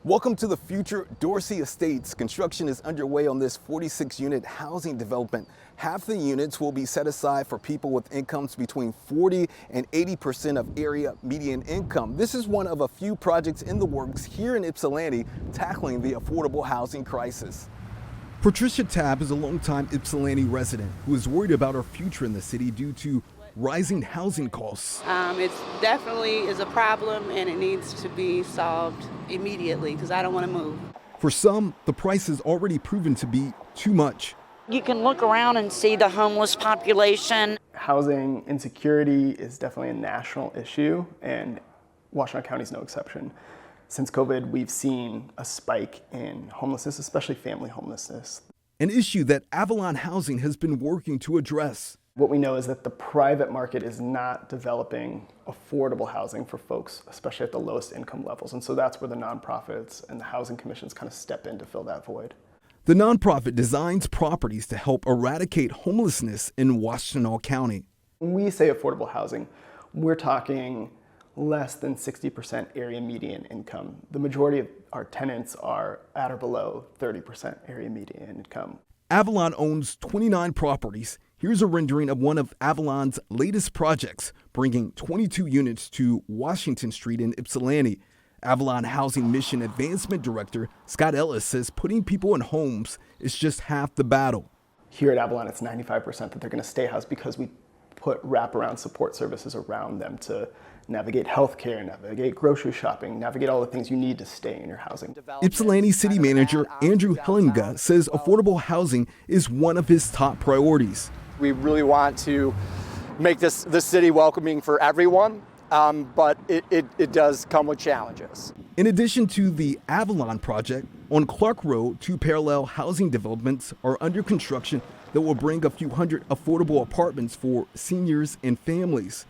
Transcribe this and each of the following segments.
Welcome to the future Dorsey Estates. Construction is underway on this 46-unit housing development. Half the units will be set aside for people with incomes between 40 and 80% of area median income. This is one of a few projects in the works here in Ypsilanti tackling the affordable housing crisis. Patricia Tabb is a longtime Ypsilanti resident who is worried about her future in the city due to rising housing costs. It definitely is a problem and it needs to be solved immediately because I don't want to move. For some, the price has already proven to be too much. You can look around and see the homeless population. Housing insecurity is definitely a national issue, and Washtenaw County is no exception. Since COVID, we've seen a spike in homelessness, especially family homelessness. An issue that Avalon Housing has been working to address. What we know is that the private market is not developing affordable housing for folks, especially at the lowest income levels. And so that's where the nonprofits and the housing commissions kind of step in to fill that void. The nonprofit designs properties to help eradicate homelessness in Washtenaw County. When we say affordable housing, we're talking less than 60% area median income. The majority of our tenants are at or below 30% area median income. Avalon owns 29 properties. Here's a rendering of one of Avalon's latest projects, bringing 22 units to Washington Street in Ypsilanti. Avalon Housing Mission Advancement Director Scott Ellis says putting people in homes is just half the battle. Here at Avalon, it's 95% that they're going to stay housed because we put wraparound support services around them to navigate healthcare, navigate grocery shopping, navigate all the things you need to stay in your housing. Ypsilanti City Manager Andrew Hellinga says affordable housing is one of his top priorities. We really want to make this city welcoming for everyone, but it does come with challenges. In addition to the Avalon project, on Clark Road, 2 parallel housing developments are under construction that will bring a few hundred affordable apartments for seniors and families.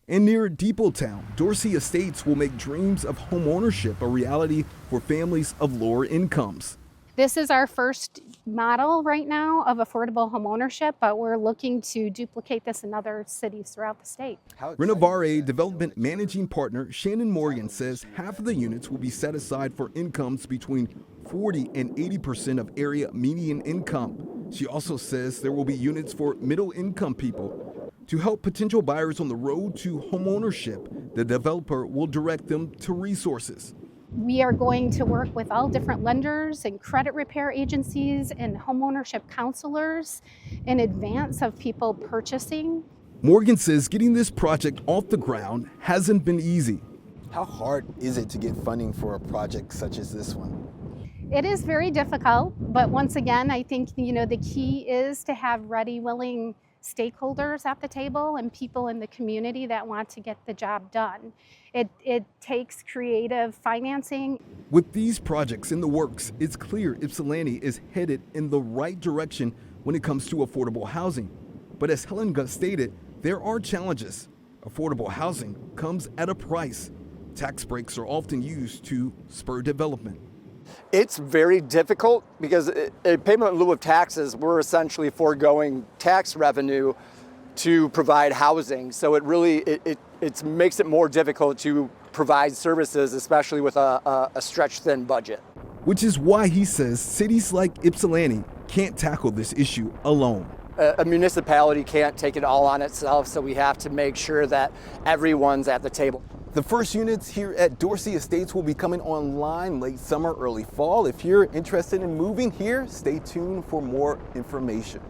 And near Depottown, Dorsey Estates will make dreams of home ownership a reality for families of lower incomes. This is our first model right now of affordable home ownership, but we're looking to duplicate this in other cities throughout the state. Renovare Development Managing Partner Shannon Morgan says half of the units will be set aside for incomes between 40 and 80% of area median income. She also says there will be units for middle income people. To help potential buyers on the road to home ownership, the developer will direct them to resources. We are going to work with all different lenders and credit repair agencies and homeownership counselors in advance of people purchasing. Morgan says getting this project off the ground hasn't been easy. How hard is it to get funding for a project such as this one? It is very difficult, but once again, I think the key is to have ready, willing stakeholders at the table and people in the community that want to get the job done. It takes creative financing. With these projects in the works, it's clear Ypsilanti is headed in the right direction when it comes to affordable housing. But as Hellinga stated, there are challenges. Affordable housing comes at a price. Tax breaks are often used to spur development. It's very difficult because a payment in lieu of taxes, we're essentially foregoing tax revenue to provide housing. So it really it makes it more difficult to provide services, especially with a stretched thin budget. Which is why he says cities like Ypsilanti can't tackle this issue alone. A municipality can't take it all on itself, so we have to make sure that everyone's at the table. The first units here at Dorsey Estates will be coming online late summer, early fall. If you're interested in moving here, stay tuned for more information.